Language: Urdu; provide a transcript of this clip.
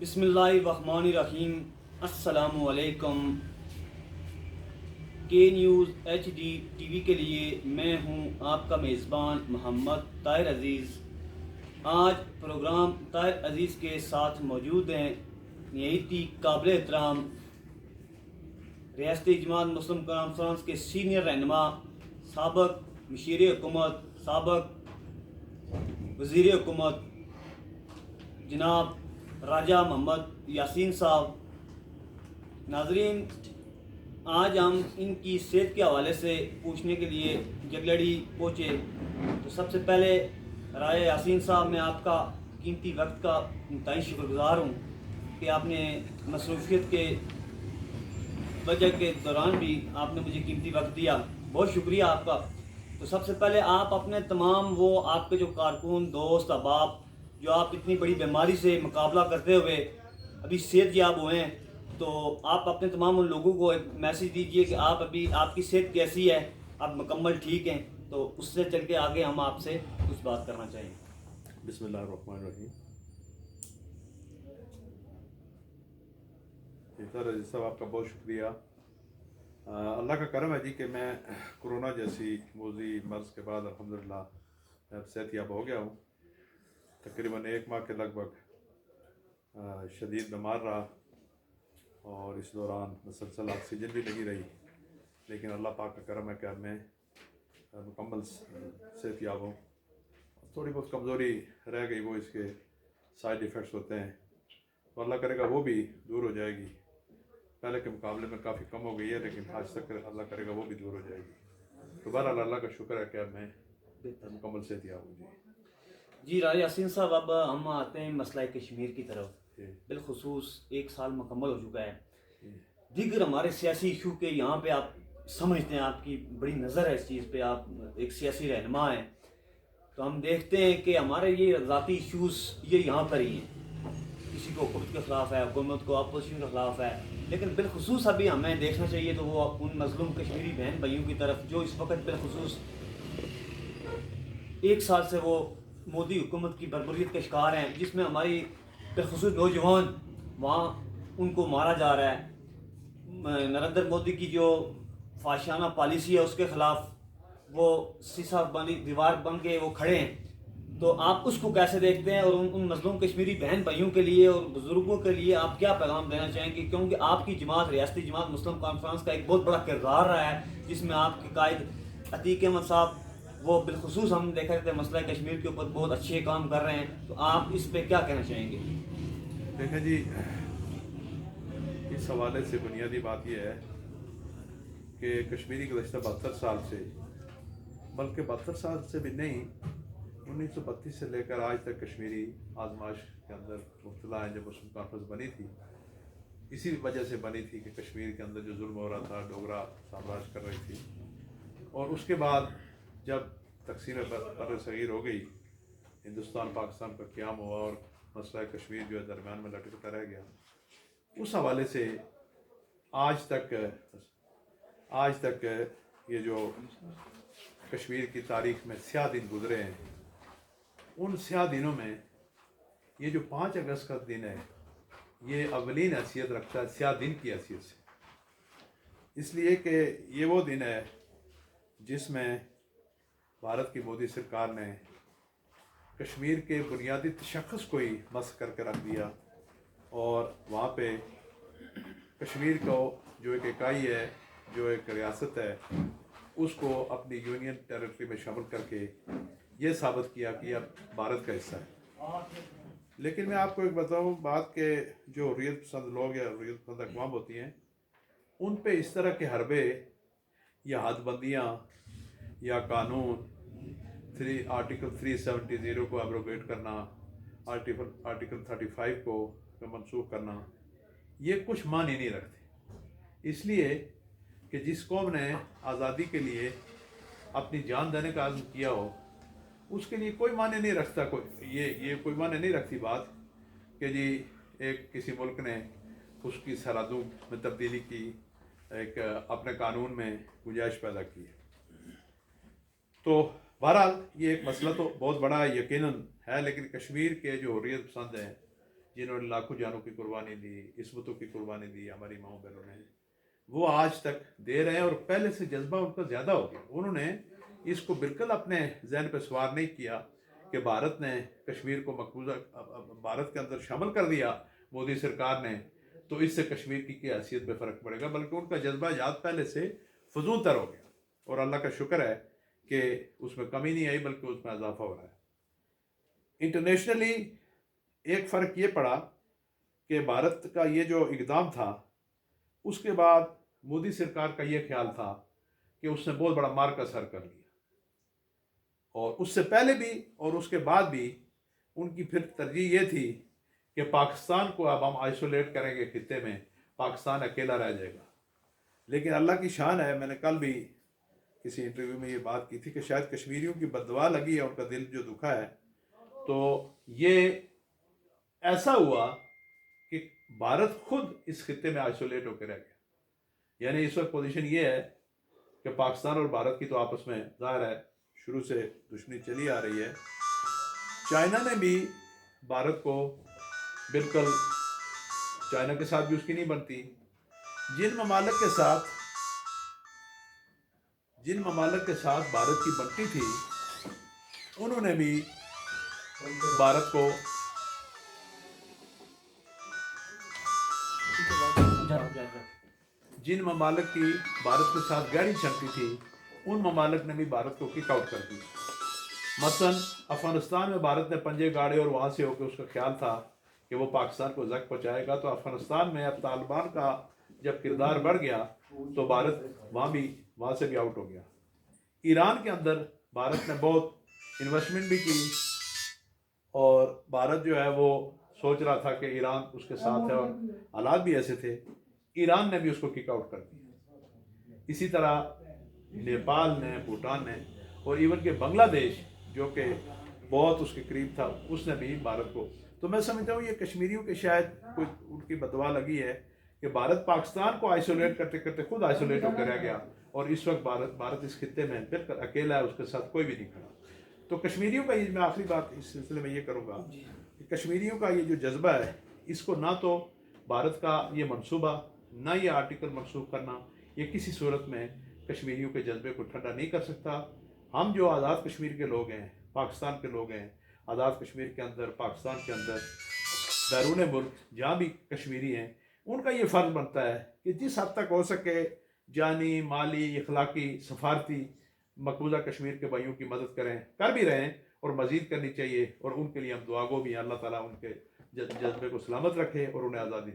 بسم اللہ الرحمن الرحیم۔ السلام علیکم۔ کے news H D T V کے لیے میں ہوں آپ کا میزبان محمد طاہر عزیز۔ آج پروگرام طاہر عزیز کے ساتھ موجود ہیں نہایتی قابل احترام ریاستی جماعت مسلم کانفرنس کے سینئر رہنما، سابق مشیر حکومت، سابق وزیر حکومت جناب راجہ محمد یاسین صاحب۔ ناظرین، آج ہم ان کی صحت کے حوالے سے پوچھنے کے لیے جگلڑی پہنچے تو سب سے پہلے راجہ یاسین صاحب، میں آپ کا قیمتی وقت کا انتہائی شکر گزار ہوں کہ آپ نے مصروفیت کے وجہ کے دوران بھی آپ نے مجھے قیمتی وقت دیا، بہت شکریہ آپ کا۔ تو سب سے پہلے آپ اپنے تمام وہ آپ کے جو کارکن دوست احباب جو آپ اتنی بڑی بیماری سے مقابلہ کرتے ہوئے ابھی صحت یاب ہوئے ہیں، تو آپ اپنے تمام ان لوگوں کو ایک میسیج دیجئے کہ آپ کی صحت کیسی ہے، آپ مکمل ٹھیک ہیں، تو اس سے چل کے آگے ہم آپ سے کچھ بات کرنا چاہیں گے۔ بسم اللہ الرحمن الرحیم۔ سر عزیز صاحب، آپ کا بہت شکریہ۔ اللہ کا کرم ہے جی کہ میں کرونا جیسی موذی مرض کے بعد الحمدللہ صحت یاب ہو گیا ہوں۔ تقریباً 1 ماہ کے لگ بھگ شدید بیمار رہا، اور اس دوران مسلسل آکسیجن بھی لگی رہی، لیکن اللہ پاک کا کرم ہے کہ اب میں مکمل صحت یاب ہوں۔ تھوڑی بہت کمزوری رہ گئی، وہ اس کے سائیڈ ایفیکٹس ہوتے ہیں، تو اللہ کرے گا وہ بھی دور ہو جائے گی۔ پہلے کے مقابلے میں کافی کم ہو گئی ہے، لیکن آج تک اللہ کرے گا وہ بھی دور ہو جائے گی۔ تو بہرحال اللہ کا شکر ہے کہ اب میں مکمل صحت یاب ہوں جی راجہ یاسین صاحب، اب ہم آتے ہیں مسئلہ کشمیر کی طرف۔ جی۔ بالخصوص 1 سال مکمل ہو چکا ہے، جی۔ دیگر ہمارے سیاسی ایشو کے یہاں پہ آپ سمجھتے ہیں، آپ کی بڑی نظر ہے اس چیز پہ، آپ ایک سیاسی رہنما ہیں، تو ہم دیکھتے ہیں کہ ہمارے یہ ذاتی ایشوز یہ یہاں پر ہی ہیں، کسی کو حکومت کے خلاف ہے، حکومت کو اپوزیشن کے خلاف ہے، لیکن بالخصوص ابھی ہمیں دیکھنا چاہیے تو وہ ان مظلوم کشمیری بہن بھائیوں کی طرف جو اس وقت بالخصوص 1 سال سے وہ مودی حکومت کی بربریت کے شکار ہیں، جس میں ہماری بالخصوص نوجوان وہاں ان کو مارا جا رہا ہے۔ نریندر مودی کی جو فحاشانہ پالیسی ہے اس کے خلاف وہ سیسا بنی دیوار بن کے وہ کھڑے ہیں، تو آپ اس کو کیسے دیکھتے ہیں، اور ان مظلوم کشمیری بہن بھائیوں کے لیے اور بزرگوں کے لیے آپ کیا پیغام دینا چاہیں گے؟ کیونکہ آپ کی جماعت ریاستی جماعت مسلم کانفرنس کا ایک بہت بڑا کردار رہا ہے، جس میں آپ کے قائد عتیق احمد صاحب وہ بالخصوص ہم دیکھا کرتے ہیں مسئلہ کشمیر کے اوپر بہت اچھے کام کر رہے ہیں، تو آپ اس پہ کیا کہنا چاہیں گے؟ دیکھیں جی، اس حوالے سے بنیادی بات یہ ہے کہ کشمیری گزشتہ 72 سال سے، بلکہ 72 سال سے بھی نہیں، 1932 سے لے کر آج تک کشمیری آزمائش کے اندر مبتلا ہیں۔ جب مسلم کانفرنس بنی تھی، اسی وجہ سے بنی تھی کہ کشمیر کے اندر جو ظلم ہو رہا تھا، ڈوگرا سامراج کر رہی تھی، اور اس کے بعد جب تقسیم بر صغیر ہو گئی، ہندوستان پاکستان کا قیام ہوا، اور مسئلہ کشمیر جو ہے درمیان میں لٹکتا رہ گیا، اس حوالے سے آج تک یہ جو کشمیر کی تاریخ میں سیاہ دن گزرے ہیں، ان سیاہ دنوں میں یہ جو 5 اگست کا دن ہے، یہ اولین حیثیت رکھتا ہے سیاہ دن کی حیثیت سے، اس لیے کہ یہ وہ دن ہے جس میں بھارت کی مودی سرکار نے کشمیر کے بنیادی تشخص کو ہی مسخ کر کے رکھ دیا، اور وہاں پہ کشمیر کو جو ایک اکائی ہے، جو ایک ریاست ہے، اس کو اپنی یونین ٹیریٹری میں شامل کر کے یہ ثابت کیا کہ اب بھارت کا حصہ ہے۔ لیکن میں آپ کو ایک بتاؤں بات کہ جو حریت پسند لوگ یا حریت پسند اقوام ہوتی ہیں، ان پہ اس طرح کے حربے یا حد بندیاں یا قانون آرٹیکل 370 کو ایبروگیٹ کرنا، آرٹیکل 35 کو منسوخ کرنا، یہ کچھ معنی نہیں رکھتے، اس لیے کہ جس قوم نے آزادی کے لیے اپنی جان دینے کا عزم کیا ہو، اس کے لیے کوئی معنی نہیں رکھتا، یہ کوئی معنی نہیں رکھتی بات کہ جی ایک کسی ملک نے اس کی سرحدوں میں تبدیلی کی، ایک اپنے قانون میں گنجائش پیدا کی۔ تو بہرحال یہ ایک مسئلہ تو بہت بڑا یقیناً ہے، لیکن کشمیر کے جو حریت پسند ہیں جنہوں نے لاکھوں جانوں کی قربانی دی، عصمتوں کی قربانی دی ہماری ماؤں بہنوں نے، وہ آج تک دے رہے ہیں، اور پہلے سے جذبہ ان کا زیادہ ہو گیا. انہوں نے اس کو بالکل اپنے ذہن پہ سوار نہیں کیا کہ بھارت نے کشمیر کو مقبوضہ بھارت کے اندر شامل کر دیا مودی سرکار نے، تو اس سے کشمیر کی حیثیت پہ فرق پڑے گا، بلکہ ان کا جذبہ یاد پہلے سے فزون تر ہو گیا. اور اللہ کا شکر ہے کہ اس میں کمی نہیں آئی بلکہ اس میں اضافہ ہو رہا ہے. انٹرنیشنلی ایک فرق یہ پڑا کہ بھارت کا یہ جو اقدام تھا، اس کے بعد مودی سرکار کا یہ خیال تھا کہ اس نے بہت بڑا مارکا سر کر لیا، اور اس سے پہلے بھی اور اس کے بعد بھی ان کی پھر ترجیح یہ تھی کہ پاکستان کو اب ہم آئسولیٹ کریں گے خطے میں، پاکستان اکیلا رہ جائے گا. لیکن اللہ کی شان ہے، میں نے کل بھی کسی انٹرویو میں یہ بات کی تھی کہ شاید کشمیریوں کی بددعا لگی ہے، ان کا دل جو دکھا ہے، تو یہ ایسا ہوا کہ بھارت خود اس خطے میں آئسولیٹ ہو کے رہ گیا. یعنی اس وقت پوزیشن یہ ہے کہ پاکستان اور بھارت کی تو آپس میں ظاہر ہے شروع سے دشمنی چلی آ رہی ہے. چائنا نے بھی بھارت کو بالکل، چائنا کے ساتھ بھی اس کی نہیں بنتی. جن ممالک کے ساتھ بھارت کی بنتی تھی، انہوں نے بھی بھارت کو جن ممالک کی بھارت کے ساتھ گہری چھنتی تھی، ان ممالک نے بھی بھارت کو کک آؤٹ کر دیا. مثلا افغانستان میں بھارت نے پنجے گاڑے، اور وہاں سے ہو کے اس کا خیال تھا کہ وہ پاکستان کو زخم پہنچائے گا. تو افغانستان میں اب طالبان کا جب کردار بڑھ گیا تو بھارت وہاں سے بھی آؤٹ ہو گیا. ایران کے اندر بھارت نے بہت انویسٹمنٹ بھی کی، اور بھارت جو ہے وہ سوچ رہا تھا کہ ایران اس کے ساتھ ہے، اور حالات بھی ایسے تھے. ایران نے بھی اس کو کک آؤٹ کر دیا. اسی طرح نیپال نے، بھوٹان نے، اور ایون کہ بنگلہ دیش جو کہ بہت اس کے قریب تھا، اس نے بھی بھارت کو. تو میں سمجھتا ہوں یہ کشمیریوں کے شاید کوئی ان کی بددعا لگی ہے کہ بھارت پاکستان کو آئسولیٹ کرتے کرتے خود آئسولیٹ ہو کے رہ گیا، اور اس وقت بھارت اس خطے میں بالکل اکیلا ہے، اس کے ساتھ کوئی بھی نہیں کھڑا. تو کشمیریوں کا یہ، میں آخری بات اس سلسلے میں یہ کروں گا کہ کشمیریوں کا یہ جو جذبہ ہے، اس کو نہ تو بھارت کا یہ منصوبہ، نہ یہ آرٹیکل منسوخ کرنا، یہ کسی صورت میں کشمیریوں کے جذبے کو ٹھنڈا نہیں کر سکتا. ہم جو آزاد کشمیر کے لوگ ہیں، پاکستان کے لوگ ہیں، آزاد کشمیر کے اندر، پاکستان کے اندر، بیرون ملک جہاں بھی کشمیری ہیں، ان کا یہ فرض بنتا ہے کہ جس حد تک ہو سکے جانی، مالی، اخلاقی، سفارتی مقبوضہ کشمیر کے بھائیوں کی مدد کریں، کر بھی رہے ہیں، اور مزید کرنی چاہیے. اور ان کے لیے ہم دعا گو بھی ہیں، اللہ تعالیٰ ان کے جذبے کو سلامت رکھے اور انہیں آزادی